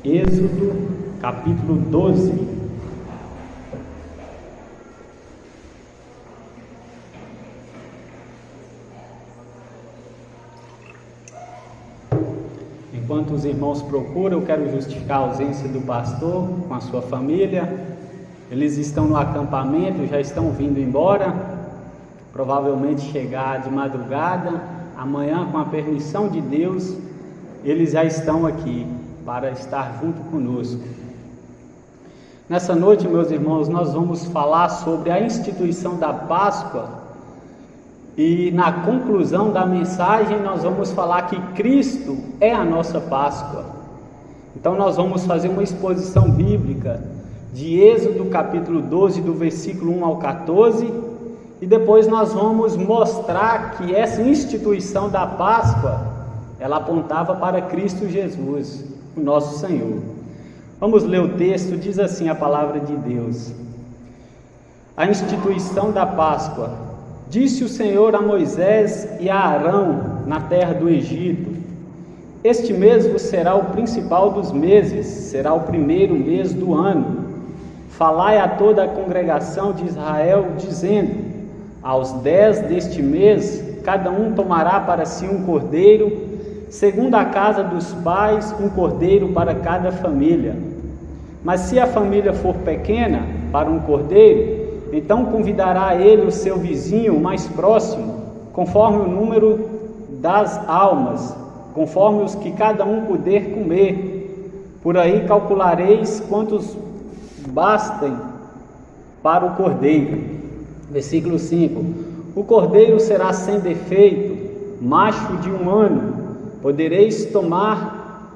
Êxodo, capítulo 12. Enquanto os irmãos procuram, eu quero justificar a ausência do pastor com a sua família. Eles estão no acampamento, já estão vindo embora, provavelmente chegar de madrugada. Amanhã, com a permissão de Deus, eles já estão aqui para estar junto conosco. Nessa noite, meus irmãos, nós vamos falar sobre a instituição da Páscoa, e na conclusão da mensagem nós vamos falar que Cristo é a nossa Páscoa. Então nós vamos fazer uma exposição bíblica de Êxodo capítulo 12, do versículo 1 ao 14, e depois nós vamos mostrar que essa instituição da Páscoa, ela apontava para Cristo Jesus, o nosso Senhor. Vamos ler o texto. Diz assim a palavra de Deus: a instituição da Páscoa. Disse o Senhor a Moisés e a Arão na terra do Egito: este mês vos será o principal dos meses, será o primeiro mês do ano. Falai a toda a congregação de Israel, dizendo: aos 10 deste mês, cada um tomará para si um cordeiro, segundo a casa dos pais, um cordeiro para cada família. Mas se a família for pequena para um cordeiro, então convidará ele o seu vizinho mais próximo, conforme o número das almas, conforme os que cada um puder comer. Por aí calculareis quantos bastem para o cordeiro. Versículo 5: o cordeiro será sem defeito, macho de 1 ano. Podereis tomar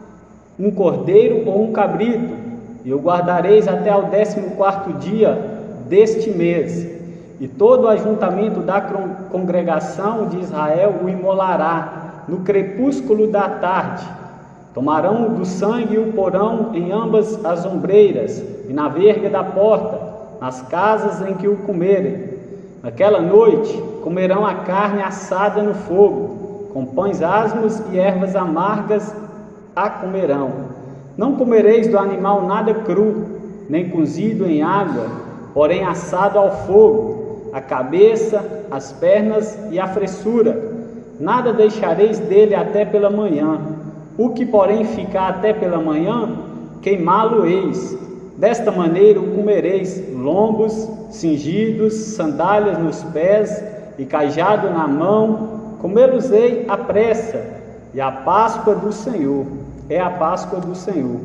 um cordeiro ou um cabrito, e o guardareis até ao 14º dia deste mês, e todo o ajuntamento da congregação de Israel o imolará no crepúsculo da tarde. Tomarão do sangue e o porão em ambas as ombreiras e na verga da porta, nas casas em que o comerem. Naquela noite comerão a carne assada no fogo, com pães asmos e ervas amargas a comerão. Não comereis do animal nada cru, nem cozido em água, porém assado ao fogo, a cabeça, as pernas e a fressura. Nada deixareis dele até pela manhã. O que porém ficar até pela manhã, queimá-lo-eis. Desta maneira o comereis: lombos cingidos, sandálias nos pés e cajado na mão. Comê-los-ei à pressa, e a Páscoa do Senhor é a Páscoa do Senhor.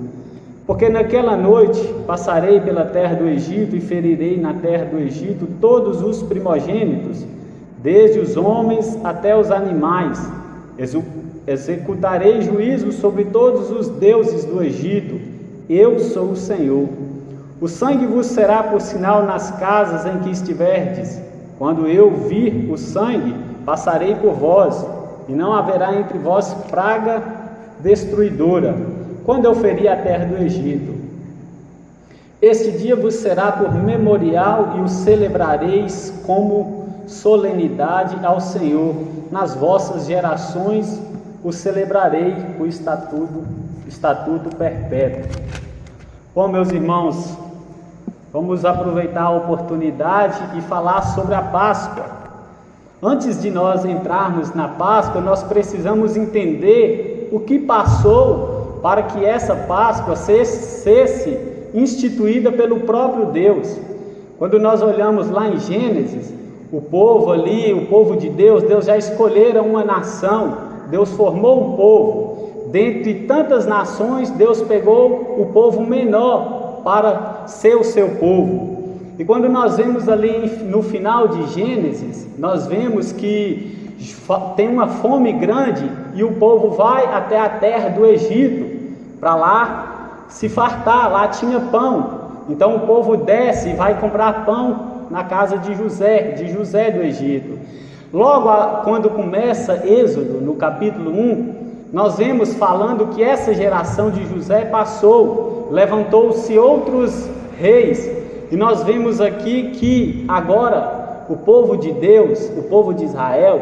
Porque naquela noite passarei pela terra do Egito e ferirei na terra do Egito todos os primogênitos, desde os homens até os animais. Executarei juízo sobre todos os deuses do Egito. Eu sou o Senhor. O sangue vos será por sinal nas casas em que estiverdes. Quando eu vir o sangue, passarei por vós, e não haverá entre vós praga destruidora, quando eu ferir a terra do Egito. Este dia vos será por memorial, e o celebrareis como solenidade ao Senhor. Nas vossas gerações o celebrarei por estatuto perpétuo. Bom, meus irmãos, vamos aproveitar a oportunidade e falar sobre a Páscoa. Antes de nós entrarmos na Páscoa, nós precisamos entender o que passou para que essa Páscoa fosse instituída pelo próprio Deus. Quando nós olhamos lá em Gênesis, o povo de Deus, Deus já escolhera uma nação, Deus formou um povo. Dentre tantas nações, Deus pegou o povo menor para ser o seu povo. E quando nós vemos ali no final de Gênesis, nós vemos que tem uma fome grande e o povo vai até a terra do Egito para lá se fartar. Lá tinha pão, então o povo desce e vai comprar pão na casa de José do Egito. Logo quando começa Êxodo, no capítulo 1, nós vemos falando que essa geração de José passou, levantou-se outros reis. E nós vemos aqui que agora o povo de Deus, o povo de Israel,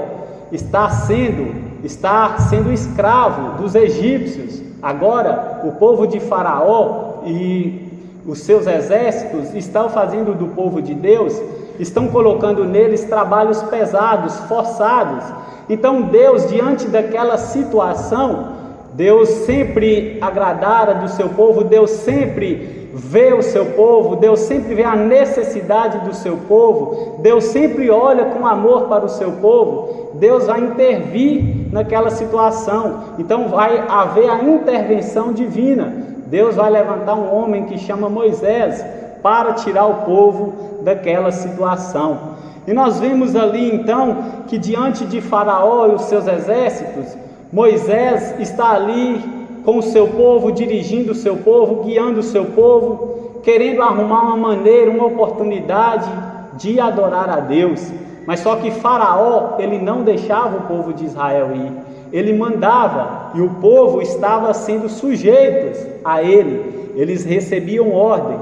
está sendo está sendo escravo dos egípcios. Agora, o povo de Faraó e os seus exércitos estão fazendo do povo de Deus, estão colocando neles trabalhos pesados, forçados. Então Deus, diante daquela situação, Deus sempre agradara do seu povo, Deus sempre vê o seu povo, Deus sempre vê a necessidade do seu povo, Deus sempre olha com amor para o seu povo, Deus vai intervir naquela situação. Então vai haver a intervenção divina. Deus vai levantar um homem que chama Moisés para tirar o povo daquela situação. E nós vemos ali então que diante de Faraó e os seus exércitos, Moisés está ali com o seu povo, dirigindo o seu povo, guiando o seu povo, querendo arrumar uma maneira, uma oportunidade de adorar a Deus. Mas só que Faraó, ele não deixava o povo de Israel ir. Ele mandava e o povo estava sendo sujeitos a ele. Eles recebiam ordem.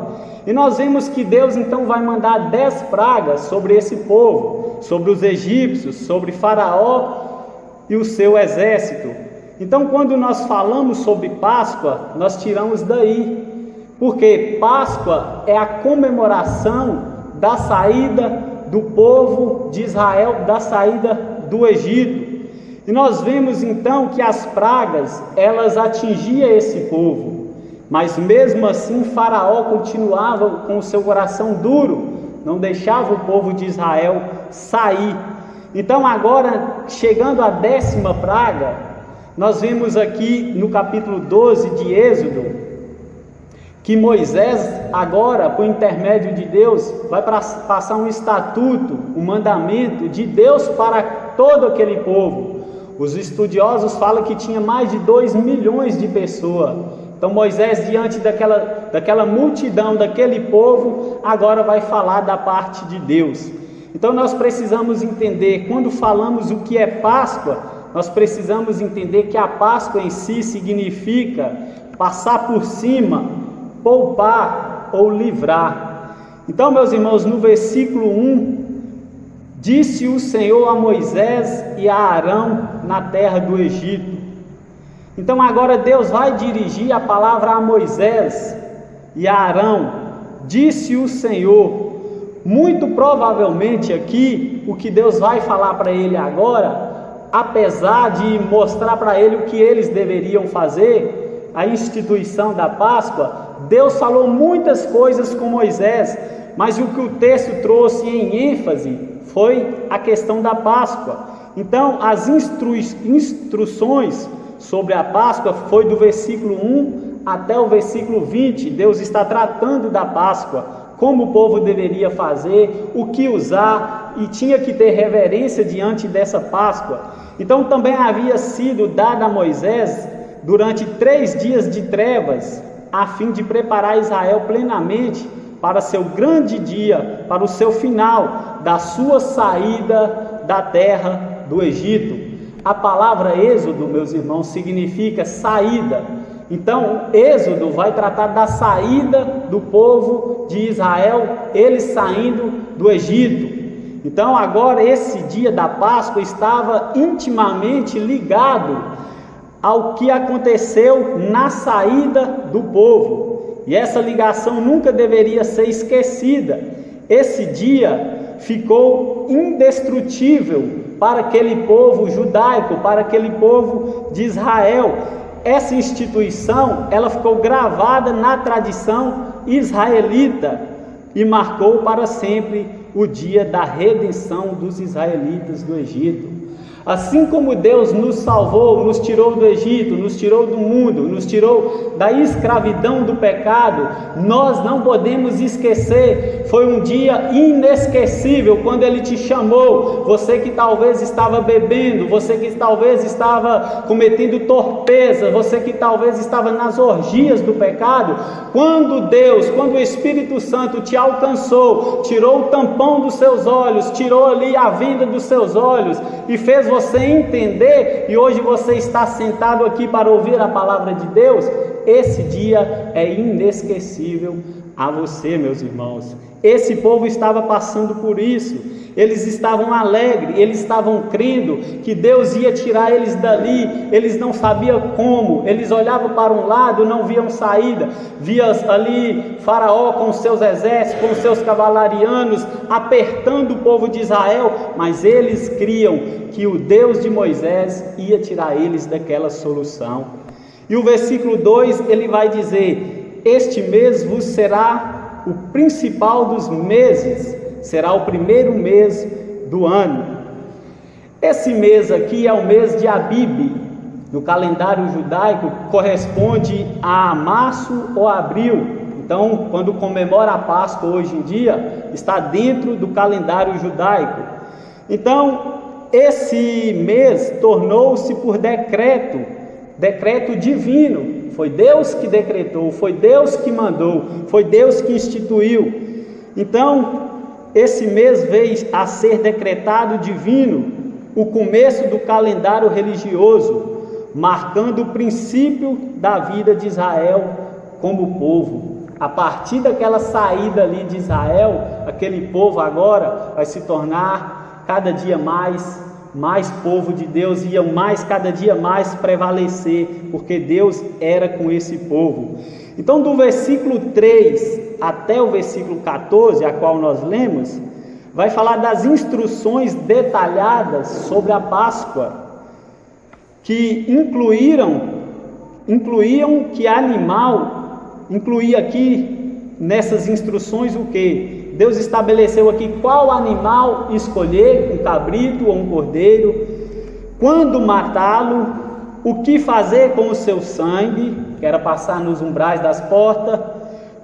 E nós vemos que Deus então vai mandar 10 pragas sobre esse povo, sobre os egípcios, sobre Faraó e o seu exército. Então, quando nós falamos sobre Páscoa, nós tiramos daí, porque Páscoa é a comemoração da saída do povo de Israel, da saída do Egito. E nós vemos então que as pragas, elas atingiam esse povo, mas mesmo assim Faraó continuava com o seu coração duro, não deixava o povo de Israel sair. Então agora, chegando à 10ª praga, nós vemos aqui no capítulo 12 de Êxodo, que Moisés agora, por intermédio de Deus, vai passar um estatuto, um mandamento de Deus para todo aquele povo. Os estudiosos falam que tinha mais de 2 milhões de pessoas. Então Moisés, diante daquela multidão, daquele povo, agora vai falar da parte de Deus. Então nós precisamos entender, quando falamos o que é Páscoa, nós precisamos entender que a Páscoa em si significa passar por cima, poupar ou livrar. Então, meus irmãos, no versículo 1, disse o Senhor a Moisés e a Arão na terra do Egito. Então agora Deus vai dirigir a palavra a Moisés e a Arão. Disse o Senhor. Muito provavelmente aqui, o que Deus vai falar para ele agora, apesar de mostrar para ele o que eles deveriam fazer, a instituição da Páscoa, Deus falou muitas coisas com Moisés, mas o que o texto trouxe em ênfase foi a questão da Páscoa. Então as instruções sobre a Páscoa foi do versículo 1 até o versículo 20. Deus está tratando da Páscoa, como o povo deveria fazer, o que usar, e tinha que ter reverência diante dessa Páscoa. Então também havia sido dada a Moisés durante 3 dias de trevas, a fim de preparar Israel plenamente para seu grande dia, para o seu final da sua saída da terra do Egito. A palavra Êxodo, meus irmãos, significa saída. Então, Êxodo vai tratar da saída do povo de Israel, eles saindo do Egito. Então, agora esse dia da Páscoa estava intimamente ligado ao que aconteceu na saída do povo. E essa ligação nunca deveria ser esquecida. Esse dia ficou indestrutível para aquele povo judaico, para aquele povo de Israel. Essa instituição, ela ficou gravada na tradição israelita e marcou para sempre o dia da redenção dos israelitas do Egito. Assim como Deus nos salvou, nos tirou do Egito, nos tirou do mundo, nos tirou da escravidão do pecado, nós não podemos esquecer, foi um dia inesquecível quando Ele te chamou, você que talvez estava bebendo, você que talvez estava cometendo torpeza, você que talvez estava nas orgias do pecado, quando o Espírito Santo te alcançou, tirou o tampão dos seus olhos, tirou ali a venda dos seus olhos e fez você entender, e hoje você está sentado aqui para ouvir a palavra de Deus, esse dia é inesquecível a você, meus irmãos. Esse povo estava passando por isso. eles estavam alegres, eles estavam crendo que Deus ia tirar eles dali, eles não sabiam como, eles olhavam para um lado, não viam saída, via ali Faraó com os seus exércitos, com os seus cavalarianos, apertando o povo de Israel, mas eles criam que o Deus de Moisés ia tirar eles daquela solução. E o versículo 2, ele vai dizer: este mês vos será o principal dos meses, será o primeiro mês do ano. Esse mês aqui é o mês de Abib, no calendário judaico, corresponde a março ou abril. Então, quando comemora a Páscoa hoje em dia, está dentro do calendário judaico. Então, esse mês tornou-se por decreto divino. Foi Deus que decretou, foi Deus que mandou, foi Deus que instituiu. Então, esse mês veio a ser decretado divino, o começo do calendário religioso, marcando o princípio da vida de Israel como povo. A partir daquela saída ali de Israel, aquele povo agora vai se tornar cada dia mais povo de Deus, ia cada dia mais prevalecer, porque Deus era com esse povo. Então, do versículo 3 até o versículo 14, a qual nós lemos, vai falar das instruções detalhadas sobre a Páscoa, que incluíam que animal, incluía aqui nessas instruções o quê? Deus estabeleceu aqui qual animal escolher, um cabrito ou um cordeiro, quando matá-lo, o que fazer com o seu sangue, que era passar nos umbrais das portas,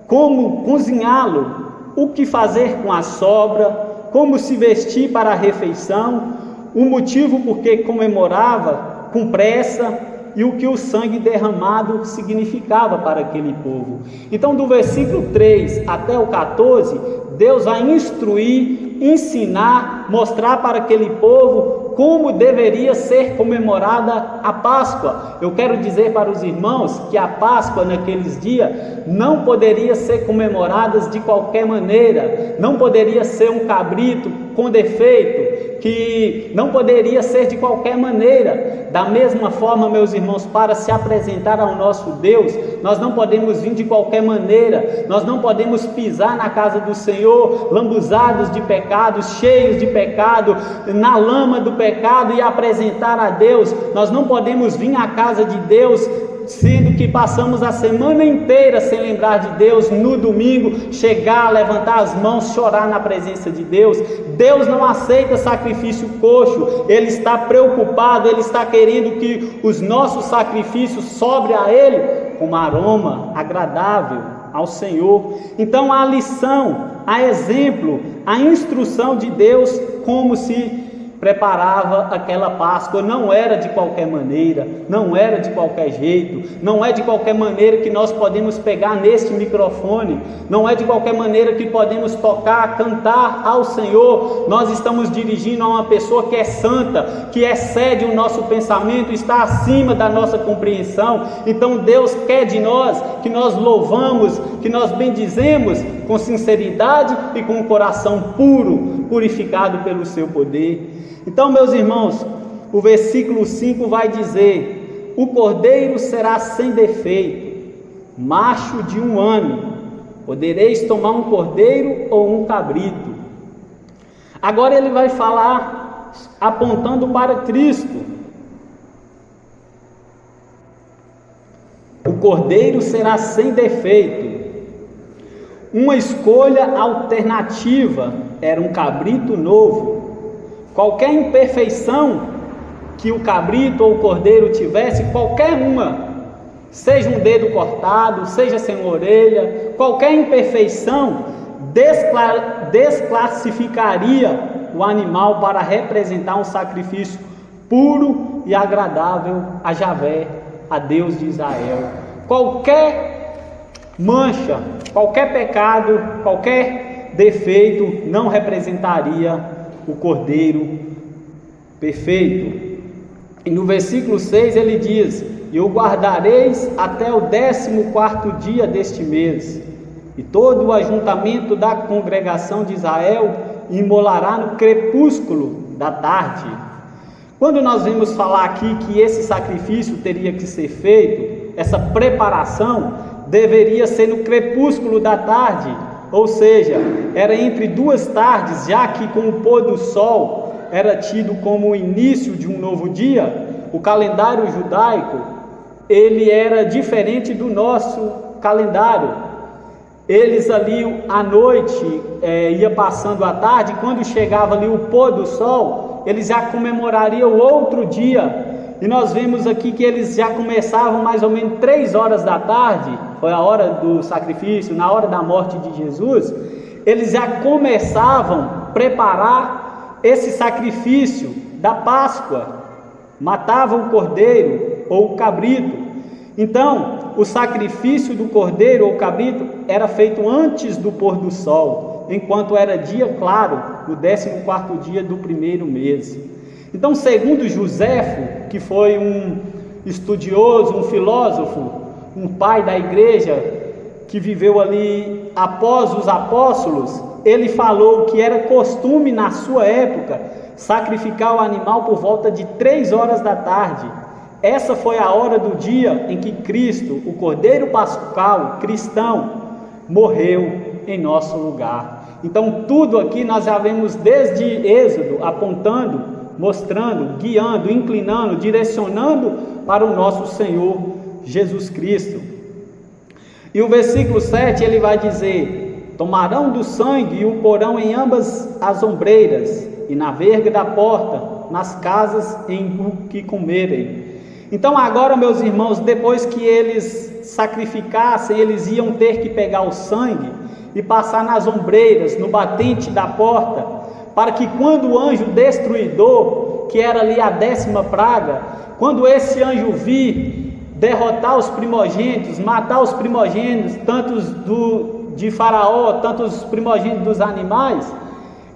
como cozinhá-lo, o que fazer com a sobra, como se vestir para a refeição, o motivo por que comemorava com pressa e o que o sangue derramado significava para aquele povo. Então, do versículo 3 até o 14, Deus vai instruir, ensinar, mostrar para aquele povo como deveria ser comemorada a Páscoa. Eu quero dizer para os irmãos que a Páscoa naqueles dias não poderia ser comemorada de qualquer maneira, não poderia ser um cabrito com defeito, que não poderia ser de qualquer maneira. Da mesma forma, meus irmãos, para se apresentar ao nosso Deus, nós não podemos vir de qualquer maneira, nós não podemos pisar na casa do Senhor, lambuzados de pecados, cheios de pecado, na lama do pecado e apresentar a Deus. Nós não podemos vir à casa de Deus sendo que passamos a semana inteira sem lembrar de Deus, no domingo chegar, levantar as mãos, chorar na presença de Deus. Deus não aceita sacrifício coxo, Ele está preocupado, Ele está querendo que os nossos sacrifícios sobre a Ele como aroma agradável ao Senhor. Então a lição, a exemplo, a instrução de Deus, como se preparava aquela Páscoa, não era de qualquer maneira, não era de qualquer jeito, não é de qualquer maneira que nós podemos pegar neste microfone, não é de qualquer maneira que podemos tocar, cantar ao Senhor. Nós estamos dirigindo a uma pessoa que é santa, que excede o nosso pensamento, está acima da nossa compreensão. Então Deus quer de nós que nós louvamos, que nós bendizemos com sinceridade e com o coração puro, purificado pelo seu poder. Então, meus irmãos, o versículo 5 vai dizer: o cordeiro será sem defeito, macho de 1 ano, podereis tomar um cordeiro ou um cabrito. Agora ele vai falar apontando para Cristo. O cordeiro será sem defeito. Uma escolha alternativa era um cabrito novo. Qualquer imperfeição que o cabrito ou o cordeiro tivesse, qualquer uma, seja um dedo cortado, seja sem uma orelha, qualquer imperfeição desclassificaria o animal para representar um sacrifício puro e agradável a Javé, a Deus de Israel. Qualquer mancha, qualquer pecado, qualquer defeito não representaria o cordeiro perfeito. E no versículo 6 ele diz: e o guardareis até o 14º dia deste mês, e todo o ajuntamento da congregação de Israel e imolará no crepúsculo da tarde. Quando nós vimos falar aqui que esse sacrifício teria que ser feito, essa preparação deveria ser no crepúsculo da tarde, ou seja, era entre duas tardes, já que com o pôr do sol era tido como o início de um novo dia. O calendário judaico, ele era diferente do nosso calendário. Eles ali à noite, ia passando a tarde, quando chegava ali o pôr do sol, eles já comemorariam outro dia. E nós vemos aqui que eles já começavam mais ou menos 3 horas da tarde, foi a hora do sacrifício, na hora da morte de Jesus, eles já começavam a preparar esse sacrifício da Páscoa, matavam o cordeiro ou o cabrito. Então, o sacrifício do cordeiro ou cabrito era feito antes do pôr do sol, enquanto era dia claro, no 14º dia do primeiro mês. Então, segundo Joséfo, que foi um estudioso, um filósofo, um pai da igreja, que viveu ali após os apóstolos, ele falou que era costume na sua época sacrificar o animal por volta de 3 horas da tarde. Essa foi a hora do dia em que Cristo, o Cordeiro Pascal cristão, morreu em nosso lugar. Então tudo aqui nós já vemos desde Êxodo, apontando, mostrando, guiando, inclinando, direcionando para o nosso Senhor Jesus Cristo. E o versículo 7 ele vai dizer: tomarão do sangue e o porão em ambas as ombreiras e na verga da porta, nas casas em que comerem. Então agora, meus irmãos, depois que eles sacrificassem, eles iam ter que pegar o sangue e passar nas ombreiras, no batente da porta, para que quando o anjo destruidor, que era ali a 10ª praga, quando esse anjo vir derrotar os primogênitos, matar os primogênitos, tanto de Faraó, tanto os primogênitos dos animais,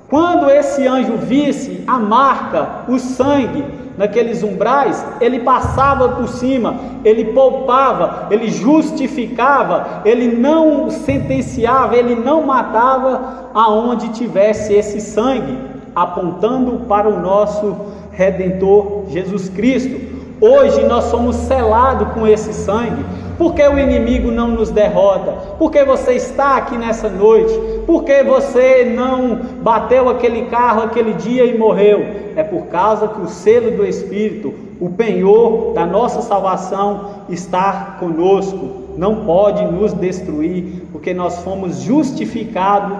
quando esse anjo visse a marca, o sangue, naqueles umbrais, ele passava por cima, ele poupava, ele justificava, ele não sentenciava, ele não matava aonde tivesse esse sangue, apontando para o nosso Redentor Jesus Cristo. Hoje nós somos selados com esse sangue. Porque o inimigo não nos derrota? Porque você está aqui nessa noite? Porque você não bateu aquele carro aquele dia e morreu? É por causa que o selo do Espírito, o penhor da nossa salvação está conosco. Não pode nos destruir, porque nós fomos justificados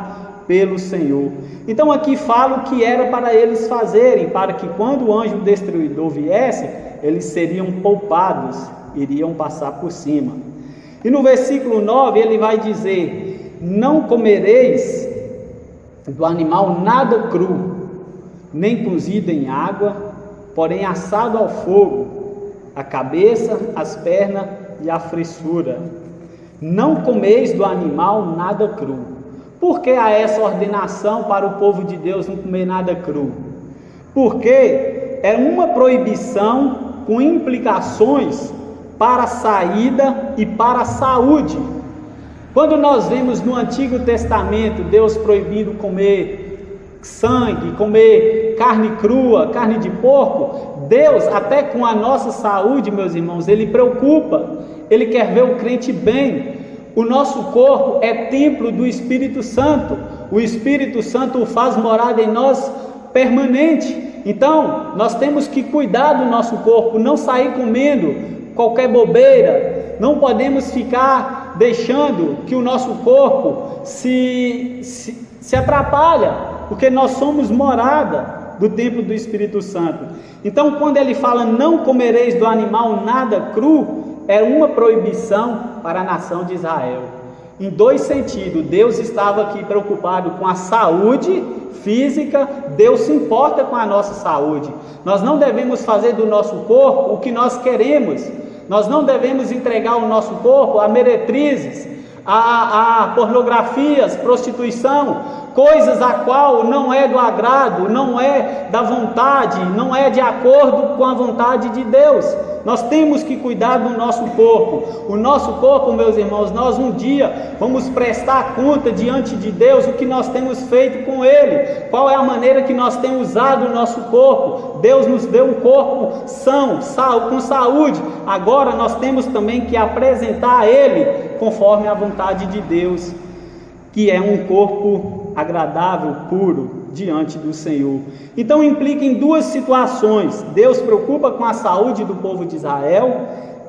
pelo Senhor. Então aqui fala o que era para eles fazerem, para que quando o anjo destruidor viesse, eles seriam poupados, iriam passar por cima. E no versículo 9 ele vai dizer: não comereis do animal nada cru, nem cozido em água, porém assado ao fogo, a cabeça, as pernas e a fressura. Não comeis do animal nada cru. Por que há essa ordenação para o povo de Deus não comer nada cru? Porque é uma proibição com implicações para a saída e para a saúde. Quando nós vemos no Antigo Testamento Deus proibindo comer sangue, comer carne crua, carne de porco, Deus, até com a nossa saúde, meus irmãos, Ele preocupa, Ele quer ver o crente bem. O nosso corpo é templo do Espírito Santo, o Espírito Santo o faz morada em nós permanente. Então, nós temos que cuidar do nosso corpo, não sair comendo qualquer bobeira, não podemos ficar deixando que o nosso corpo se atrapalhe, porque nós somos morada do templo do Espírito Santo. Então, quando ele fala não comereis do animal nada cru, é uma proibição para a nação de Israel. Em 2 sentidos, Deus estava aqui preocupado com a saúde física, Deus se importa com a nossa saúde. Nós não devemos fazer do nosso corpo o que nós queremos, nós não devemos entregar o nosso corpo a meretrizes, a pornografias, prostituição, coisas a qual não é do agrado, não é da vontade, não é de acordo com a vontade de Deus. Nós temos que cuidar do nosso corpo. O nosso corpo, meus irmãos, nós um dia vamos prestar conta diante de Deus o que nós temos feito com ele, qual é a maneira que nós temos usado o nosso corpo. Deus nos deu um corpo são, com saúde. Agora nós temos também que apresentar a ele conforme a vontade de Deus, que é um corpo agradável, puro, diante do Senhor. Então implica em duas situações: Deus preocupa com a saúde do povo de Israel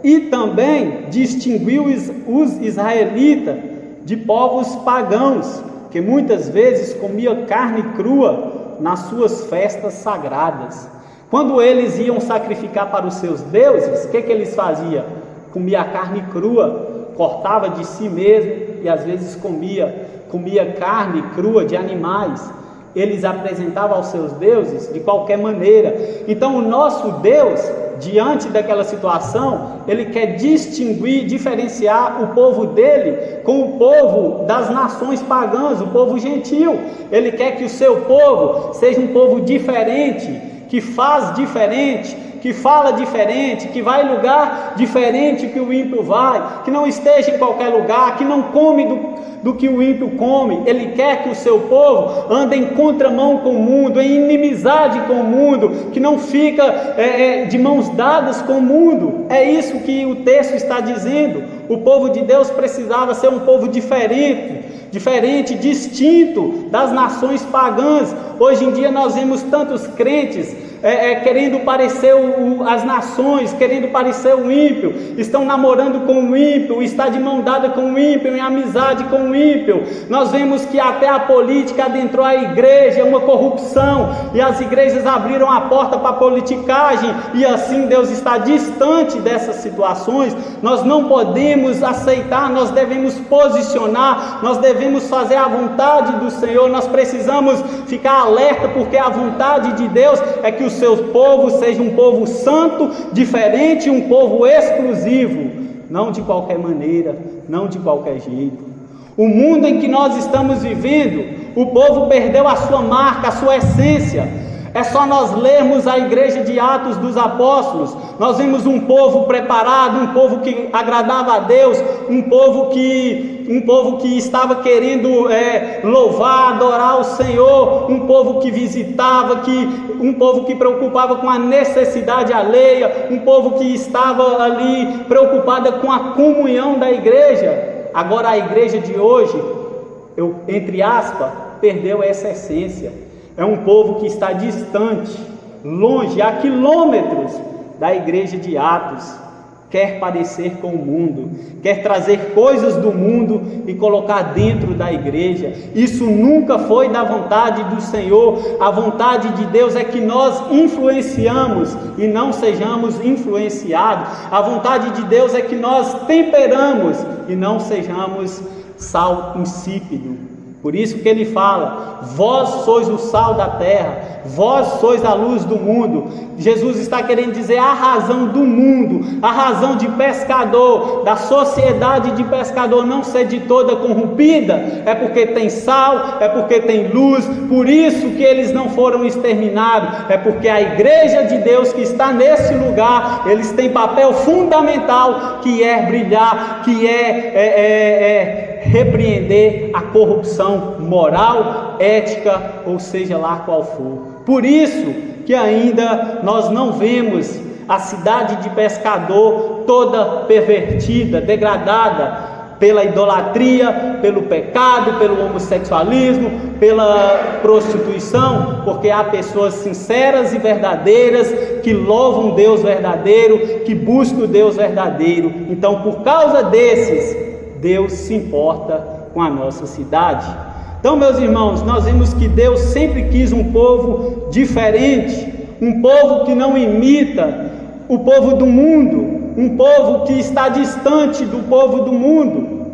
e também distinguiu os israelitas de povos pagãos, que muitas vezes comia carne crua nas suas festas sagradas. Quando eles iam sacrificar para os seus deuses, o que eles faziam? Comia a carne crua, cortava de si mesmo e às vezes comia carne crua de animais. Eles apresentavam aos seus deuses de qualquer maneira. Então o nosso Deus, diante daquela situação, ele quer distinguir, diferenciar o povo dele com o povo das nações pagãs, o povo gentil. Ele quer que o seu povo seja um povo diferente, que faz diferente, que fala diferente, que vai em lugar diferente que o ímpio vai, que não esteja em qualquer lugar, que não come do que o ímpio come. Ele quer que o seu povo ande em contramão com o mundo, em inimizade com o mundo, que não fica de mãos dadas com o mundo. É isso que o texto está dizendo. O povo de Deus precisava ser um povo diferente, distinto das nações pagãs. Hoje em dia nós vemos tantos crentes querendo parecer as nações, querendo parecer o ímpio, estão namorando com o ímpio, está de mão dada com o ímpio, em amizade com o ímpio. Nós vemos que até a política adentrou a igreja, uma corrupção, e as igrejas abriram a porta para a politicagem, e assim Deus está distante dessas situações. Nós não podemos aceitar, nós devemos posicionar, nós devemos fazer a vontade do Senhor. Nós precisamos ficar alerta, porque a vontade de Deus é que o seu povo seja um povo santo, diferente, um povo exclusivo, não de qualquer maneira, não de qualquer jeito. O mundo em que nós estamos vivendo, o povo perdeu a sua marca, a sua essência. É só nós lermos a igreja de Atos dos Apóstolos, nós vimos um povo preparado, um povo que agradava a Deus, um povo que estava querendo louvar, adorar o Senhor, um povo que visitava, um povo que preocupava com a necessidade alheia, um povo que estava ali preocupada com a comunhão da igreja. Agora a igreja de hoje, entre aspas, perdeu essa essência. É um povo que está distante, longe, a quilômetros da igreja de Atos. Quer parecer com o mundo, quer trazer coisas do mundo e colocar dentro da igreja. Isso nunca foi da vontade do Senhor. A vontade de Deus é que nós influenciamos e não sejamos influenciados. A vontade de Deus é que nós temperamos e não sejamos sal insípido. Por isso que ele fala: vós sois o sal da terra, vós sois a luz do mundo. Jesus está querendo dizer a razão do mundo, a razão de pescador, da sociedade de pescador não ser de toda corrompida, é porque tem sal, é porque tem luz. Por isso que eles não foram exterminados, é porque a igreja de Deus que está nesse lugar, eles têm papel fundamental, que é brilhar, que é repreender a corrupção moral, ética, ou seja lá qual for. Por isso que ainda nós não vemos a cidade de pescador toda pervertida, degradada pela idolatria, pelo pecado, pelo homossexualismo, pela prostituição, porque há pessoas sinceras e verdadeiras que louvam Deus verdadeiro, que buscam o Deus verdadeiro. Então, por causa desses, Deus se importa com a nossa cidade. Então, meus irmãos, nós vemos que Deus sempre quis um povo diferente, um povo que não imita o povo do mundo, um povo que está distante do povo do mundo.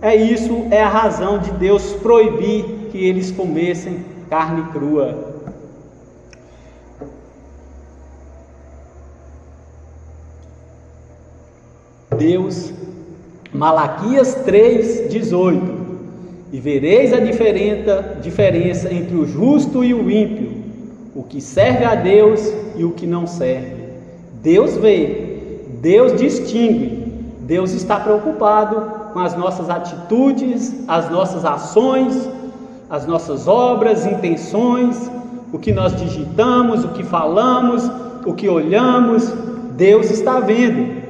Isso é a razão de Deus proibir que eles comessem carne crua. Deus, Malaquias 3:18: e vereis a diferença entre o justo e o ímpio, o que serve a Deus e o que não serve. Deus vê, Deus distingue, Deus está preocupado com as nossas atitudes, as nossas ações, as nossas obras, intenções, o que nós digitamos, o que falamos, o que olhamos. Deus está vendo,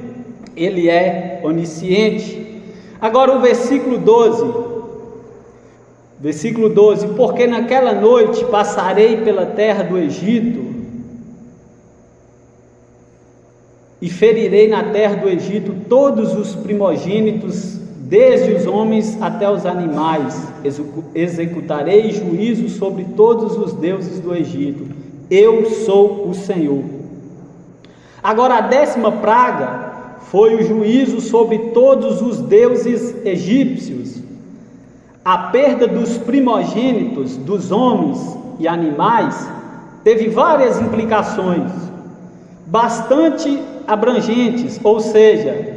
Ele é onisciente. Agora o versículo 12, porque naquela noite passarei pela terra do Egito, e ferirei na terra do Egito todos os primogênitos, desde os homens até os animais, executarei juízo sobre todos os deuses do Egito. Eu sou o Senhor. Agora a 10ª praga foi o juízo sobre todos os deuses egípcios. A perda dos primogênitos, dos homens e animais, teve várias implicações, bastante abrangentes, ou seja,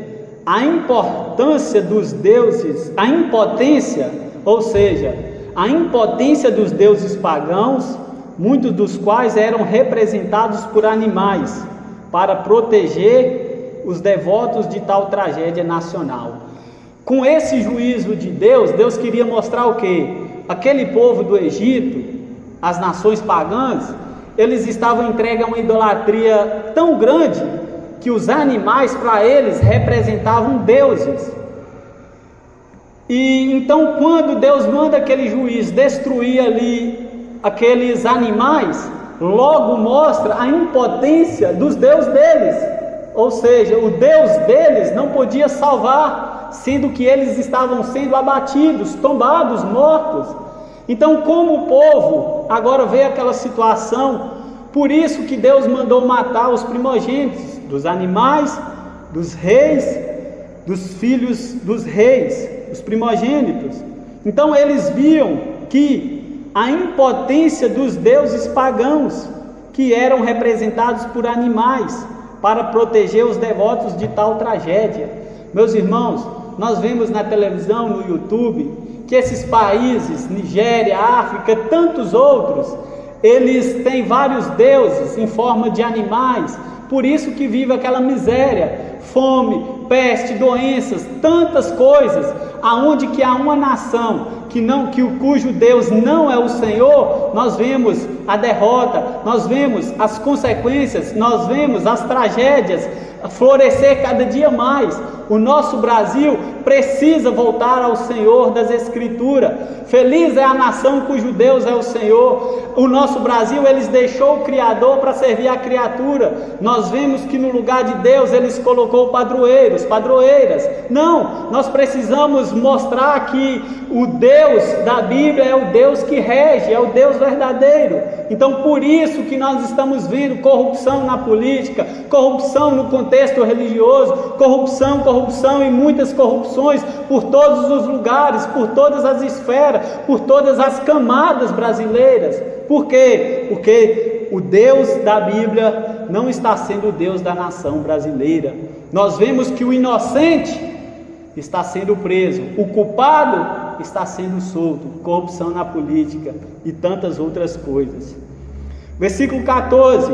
a importância dos deuses, a impotência dos deuses pagãos, muitos dos quais eram representados por animais, para proteger os devotos de tal tragédia nacional. Com esse juízo de Deus, Deus queria mostrar o quê? Aquele povo do Egito, as nações pagãs, eles estavam entregues a uma idolatria tão grande que os animais para eles representavam deuses. E então quando Deus manda aquele juiz destruir ali aqueles animais, logo mostra a impotência dos deuses deles, ou seja, o Deus deles não podia salvar, sendo que eles estavam sendo abatidos, tombados, mortos. Então como o povo agora vê aquela situação, por isso que Deus mandou matar os primogênitos dos animais, dos reis, dos filhos dos reis, os primogênitos. Então eles viam que a impotência dos deuses pagãos, que eram representados por animais, para proteger os devotos de tal tragédia. Meus irmãos, nós vemos na televisão, no YouTube, que esses países, Nigéria, África, tantos outros, eles têm vários deuses em forma de animais, por isso que vive aquela miséria, fome, peste, doenças, tantas coisas, aonde que há uma nação cujo Deus não é o Senhor, nós vemos a derrota, nós vemos as consequências, nós vemos as tragédias florescer cada dia mais. O nosso Brasil precisa voltar ao Senhor das Escrituras. Feliz é a nação cujo Deus é o Senhor. O nosso Brasil, eles deixou o Criador para servir a criatura. Nós vemos que no lugar de Deus eles colocou padroeiros, padroeiras. Não, nós precisamos mostrar que o Deus da Bíblia é o Deus que rege, é o Deus verdadeiro. Então por isso que nós estamos vendo corrupção na política, corrupção no contexto religioso, corrupção e muitas corrupções por todos os lugares, por todas as esferas, por todas as camadas brasileiras. Por quê? Porque o Deus da Bíblia não está sendo o Deus da nação brasileira. Nós vemos que o inocente está sendo preso, o culpado está sendo solto, corrupção na política e tantas outras coisas. Versículo 14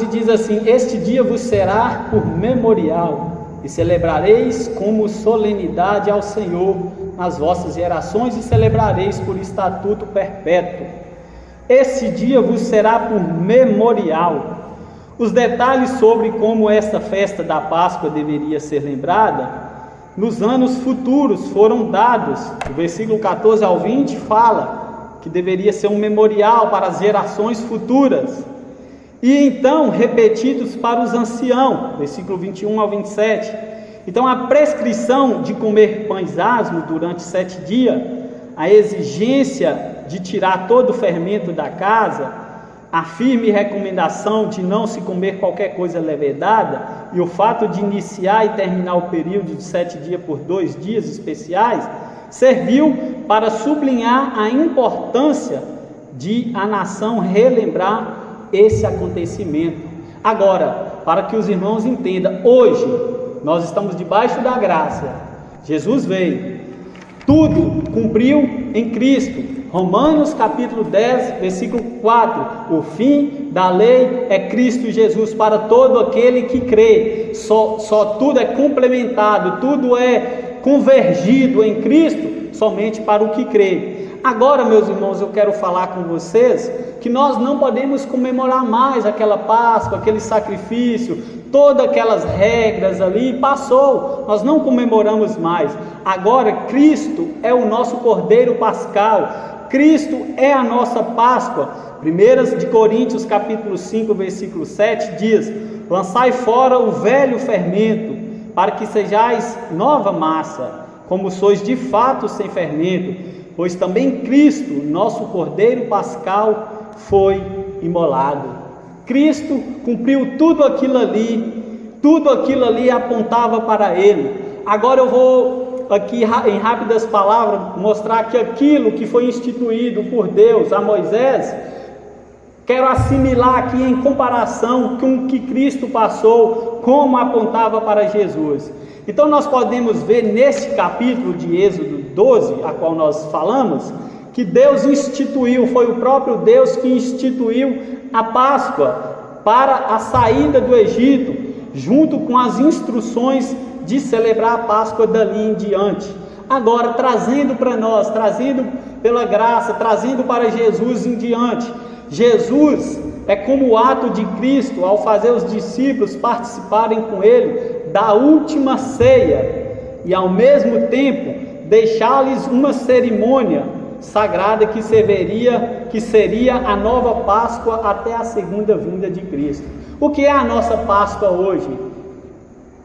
diz assim: este dia vos será por memorial, e celebrareis como solenidade ao Senhor nas vossas gerações, e celebrareis por estatuto perpétuo. Esse dia vos será por memorial. Os detalhes sobre como esta festa da Páscoa deveria ser lembrada nos anos futuros foram dados. O versículo 14 ao 20 fala que deveria ser um memorial para as gerações futuras, e então repetidos para os anciãos, versículo 21 ao 27. Então a prescrição de comer pães asmos durante 7 dias, a exigência de tirar todo o fermento da casa, a firme recomendação de não se comer qualquer coisa levedada, e o fato de iniciar e terminar o período de 7 dias por 2 dias especiais, serviu para sublinhar a importância de a nação relembrar esse acontecimento. Agora, para que os irmãos entendam, hoje nós estamos debaixo da graça. Jesus veio, tudo cumpriu em Cristo. Romanos capítulo 10, versículo 4, o fim da lei é Cristo Jesus para todo aquele que crê. Só tudo é complementado, tudo é convergido em Cristo somente para o que crê. Agora, meus irmãos, eu quero falar com vocês que nós não podemos comemorar mais aquela Páscoa, aquele sacrifício, todas aquelas regras ali, passou, nós não comemoramos mais. Agora Cristo é o nosso Cordeiro Pascal, Cristo é a nossa Páscoa. 1 Coríntios capítulo 5, versículo 7 diz: lançai fora o velho fermento, para que sejais nova massa, como sois de fato sem fermento, pois também Cristo, nosso Cordeiro Pascal, foi imolado. Cristo cumpriu tudo aquilo ali apontava para Ele. Agora eu vou aqui em rápidas palavras mostrar que aquilo que foi instituído por Deus a Moisés, quero assimilar aqui em comparação com o que Cristo passou, como apontava para Jesus. Então nós podemos ver neste capítulo de Êxodo 12, a qual nós falamos, que Deus instituiu, foi o próprio Deus que instituiu a Páscoa para a saída do Egito, junto com as instruções de celebrar a Páscoa dali em diante. Agora, trazendo para nós, trazendo pela graça, trazendo para Jesus em diante. Jesus é como o ato de Cristo ao fazer os discípulos participarem com Ele da última ceia e ao mesmo tempo deixar-lhes uma cerimônia sagrada que seria a nova Páscoa até a segunda vinda de Cristo. O que é a nossa Páscoa hoje?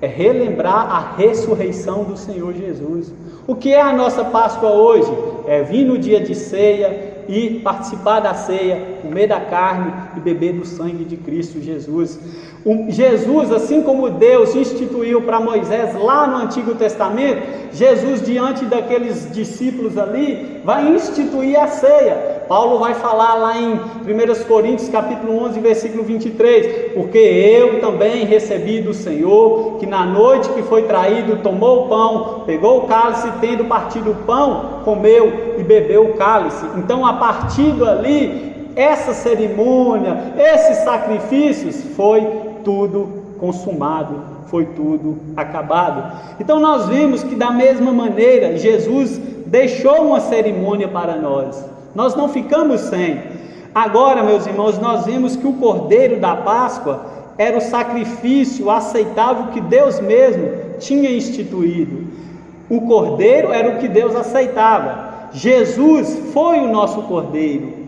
É relembrar a ressurreição do Senhor Jesus. O que é a nossa Páscoa hoje? É vir no dia de ceia e participar da ceia, comer da carne e beber do sangue de Cristo Jesus. Jesus, assim como Deus instituiu para Moisés lá no Antigo Testamento, Jesus, diante daqueles discípulos ali, vai instituir a ceia. Paulo vai falar lá em 1 Coríntios capítulo 11, versículo 23, porque eu também recebi do Senhor, que na noite que foi traído, tomou o pão, pegou o cálice, tendo partido o pão, comeu e bebeu o cálice. Então, a partir dali, essa cerimônia, esses sacrifícios, foi tudo consumado, foi tudo acabado. Então nós vimos que da mesma maneira Jesus deixou uma cerimônia para nós não ficamos sem. Agora, meus irmãos, nós vimos que o Cordeiro da Páscoa era o sacrifício aceitável que Deus mesmo tinha instituído. O Cordeiro era o que Deus aceitava. Jesus foi o nosso Cordeiro.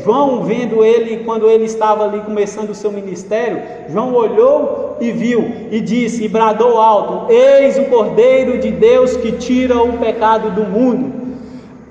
João vendo ele, quando ele estava ali começando o seu ministério, João olhou e viu, e disse, e bradou alto: eis o Cordeiro de Deus que tira o pecado do mundo.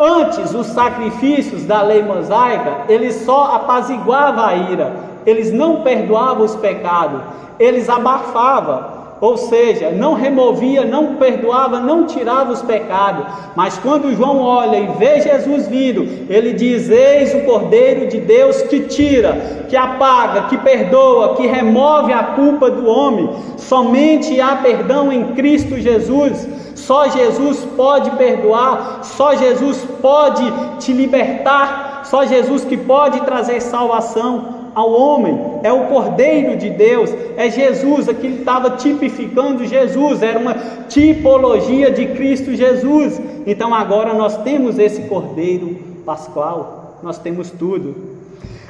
Antes, os sacrifícios da lei mosaica, eles só apaziguavam a ira, eles não perdoavam os pecados, eles abafavam. Ou seja, não removia, não perdoava, não tirava os pecados. Mas quando João olha e vê Jesus vindo, ele diz: eis o Cordeiro de Deus que tira, que apaga, que perdoa, que remove a culpa do homem. Somente há perdão em Cristo Jesus. Só Jesus pode perdoar, só Jesus pode te libertar, só Jesus que pode trazer salvação ao homem. É o Cordeiro de Deus, é Jesus. Aqui ele estava tipificando Jesus, era uma tipologia de Cristo Jesus. Então agora nós temos esse Cordeiro Pascual, nós temos tudo.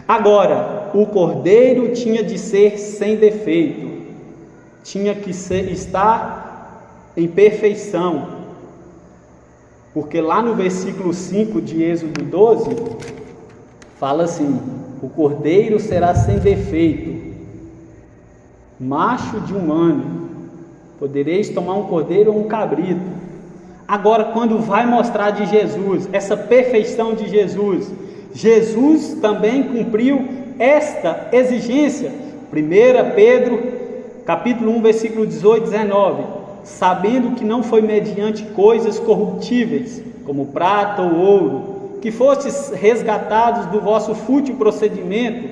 Agora, o Cordeiro tinha de ser sem defeito, tinha que estar em perfeição, porque lá no versículo 5 de Êxodo 12, fala assim: o cordeiro será sem defeito, macho de um ano, podereis tomar um cordeiro ou um cabrito. Agora, quando vai mostrar de Jesus, essa perfeição de Jesus, Jesus também cumpriu esta exigência. 1 Pedro, capítulo 1, versículo 18 e 19, sabendo que não foi mediante coisas corruptíveis, como prata ou ouro, que fostes resgatados do vosso fútil procedimento,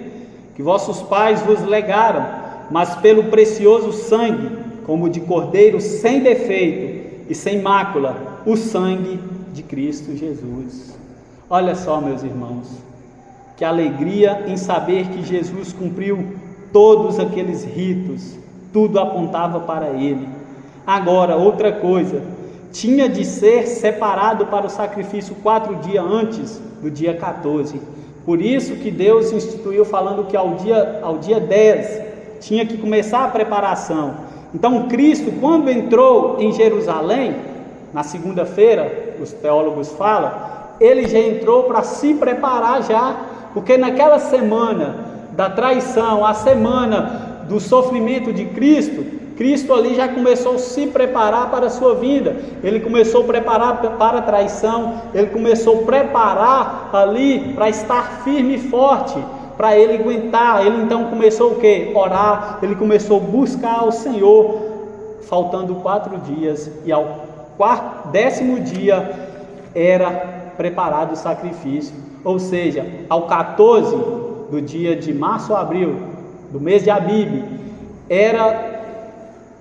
que vossos pais vos legaram, mas pelo precioso sangue, como de cordeiro sem defeito e sem mácula, o sangue de Cristo Jesus. Olha só, meus irmãos, que alegria em saber que Jesus cumpriu todos aqueles ritos, tudo apontava para ele. Agora, outra coisa, tinha de ser separado para o sacrifício 4 dias antes do dia 14. Por isso que Deus instituiu falando que ao dia 10 tinha que começar a preparação. Então Cristo, quando entrou em Jerusalém, na segunda-feira, os teólogos falam, ele já entrou para se preparar já, porque naquela semana da traição, a semana do sofrimento de Cristo, Cristo ali já começou a se preparar para a sua vinda. Ele começou a preparar para a traição, ele começou a preparar ali para estar firme e forte, para ele aguentar. Ele então começou o quê? Orar, ele começou a buscar ao Senhor, faltando 4 dias, e ao 10º dia era preparado o sacrifício, ou seja, ao 14 do dia de março ou abril, do mês de Abibe, era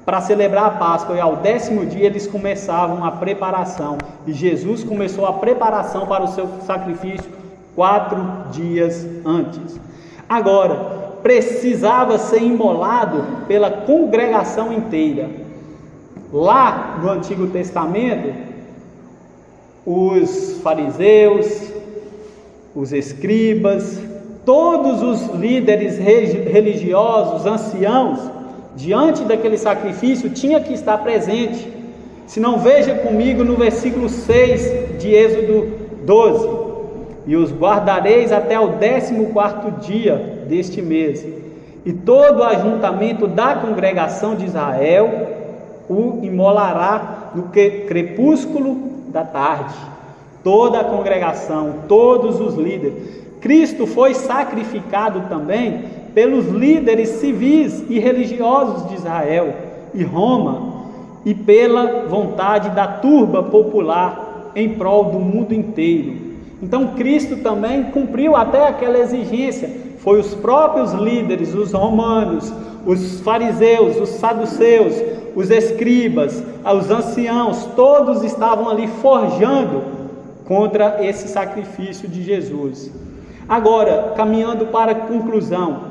para celebrar a Páscoa, e ao 10º dia eles começavam a preparação, e Jesus começou a preparação para o seu sacrifício 4 dias antes. Agora, precisava ser imolado pela congregação inteira. Lá no Antigo Testamento, os fariseus, os escribas, todos os líderes religiosos, anciãos, diante daquele sacrifício, tinha que estar presente. Se não, veja comigo no versículo 6 de Êxodo 12: e os guardareis até o 14º dia deste mês, e todo o ajuntamento da congregação de Israel o imolará no crepúsculo da tarde. Toda a congregação, todos os líderes. Cristo foi sacrificado também pelos líderes civis e religiosos de Israel e Roma, e pela vontade da turba popular em prol do mundo inteiro. Então Cristo também cumpriu até aquela exigência. Foi os próprios líderes, os romanos, os fariseus, os saduceus, os escribas, os anciãos, todos estavam ali forjando contra esse sacrifício de Jesus. Agora, caminhando para a conclusão,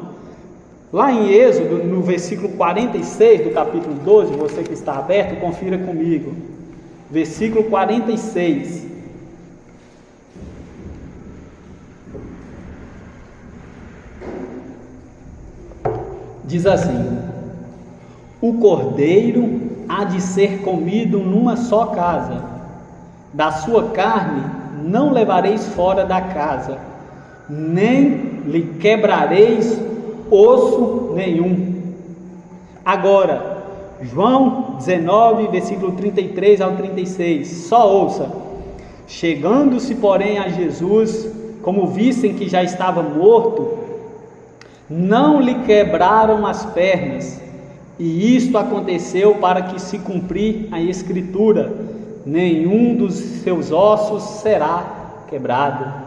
lá em Êxodo, no versículo 46 do capítulo 12, você que está aberto, confira comigo. Versículo 46. Diz assim: o cordeiro há de ser comido numa só casa, da sua carne não levareis fora da casa, nem lhe quebrareis osso nenhum. Agora, João 19, versículo 33 ao 36, só ouça: chegando-se, porém, a Jesus, como vissem que já estava morto, não lhe quebraram as pernas, e isto aconteceu para que se cumprir a escritura: nenhum dos seus ossos será quebrado.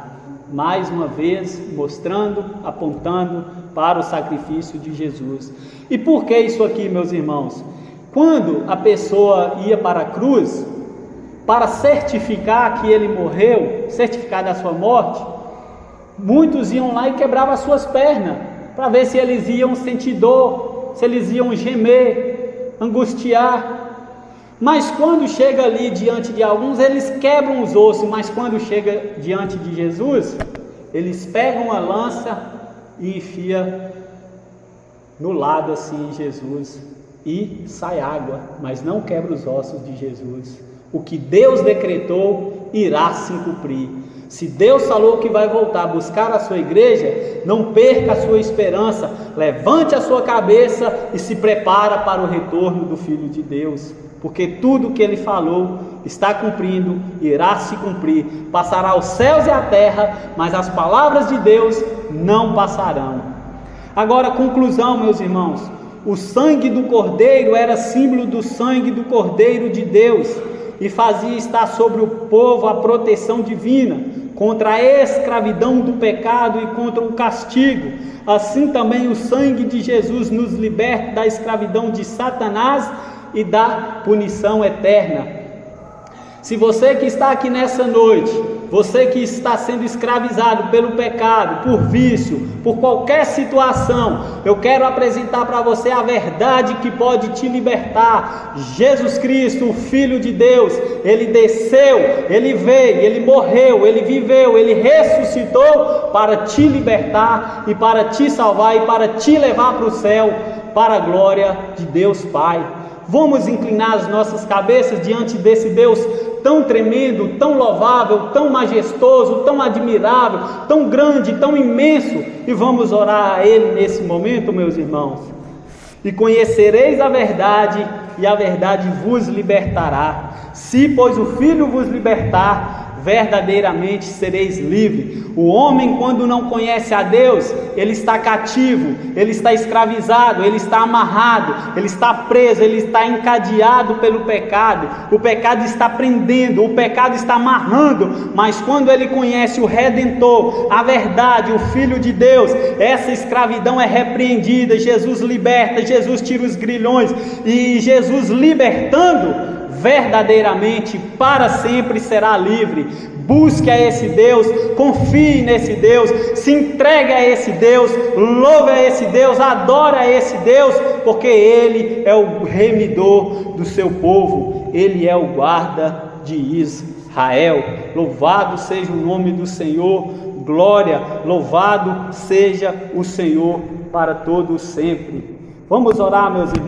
Mais uma vez mostrando, apontando para o sacrifício de Jesus. E por que isso aqui, meus irmãos? Quando a pessoa ia para a cruz, para certificar que ele morreu, certificar da sua morte, muitos iam lá e quebravam as suas pernas, para ver se eles iam sentir dor, se eles iam gemer, angustiar. Mas quando chega ali diante de alguns, eles quebram os ossos, mas quando chega diante de Jesus, eles pegam uma lança e enfia no lado assim Jesus, e sai água, mas não quebra os ossos de Jesus. O que Deus decretou irá se cumprir. Se Deus falou que vai voltar a buscar a sua igreja, não perca a sua esperança, levante a sua cabeça e se prepara para o retorno do Filho de Deus, porque tudo que Ele falou está cumprindo, irá se cumprir. Passará os céus e a terra, mas as palavras de Deus não passarão. Agora, conclusão, meus irmãos: o sangue do Cordeiro era símbolo do sangue do Cordeiro de Deus, e fazia estar sobre o povo a proteção divina contra a escravidão do pecado e contra o castigo. Assim também o sangue de Jesus nos liberta da escravidão de Satanás e da punição eterna. Se você que está aqui nessa noite você que está sendo escravizado pelo pecado, por vício, por qualquer situação, eu quero apresentar para você a verdade que pode te libertar. Jesus Cristo, o Filho de Deus, Ele desceu, Ele veio, Ele morreu, Ele viveu, Ele ressuscitou para te libertar e para te salvar e para te levar para o céu, para a glória de Deus Pai. Vamos inclinar as nossas cabeças diante desse Deus tão tremendo, tão louvável, tão majestoso, tão admirável, tão grande, tão imenso, e vamos orar a Ele nesse momento, meus irmãos. E conhecereis a verdade, e a verdade vos libertará. Se, pois, o Filho vos libertar, verdadeiramente sereis livres. O homem, quando não conhece a Deus, ele está cativo, ele está escravizado, ele está amarrado, ele está preso, ele está encadeado pelo pecado. O pecado está prendendo, o pecado está amarrando. Mas quando ele conhece o Redentor, a verdade, o Filho de Deus, essa escravidão é repreendida. Jesus liberta, Jesus tira os grilhões, e Jesus libertando, verdadeiramente para sempre será livre. Busque a esse Deus, confie nesse Deus, se entregue a esse Deus, louve a esse Deus, adore a esse Deus, porque Ele é o remidor do seu povo, Ele é o guarda de Israel. Louvado seja o nome do Senhor, glória, louvado seja o Senhor para todos sempre. Vamos orar, meus irmãos.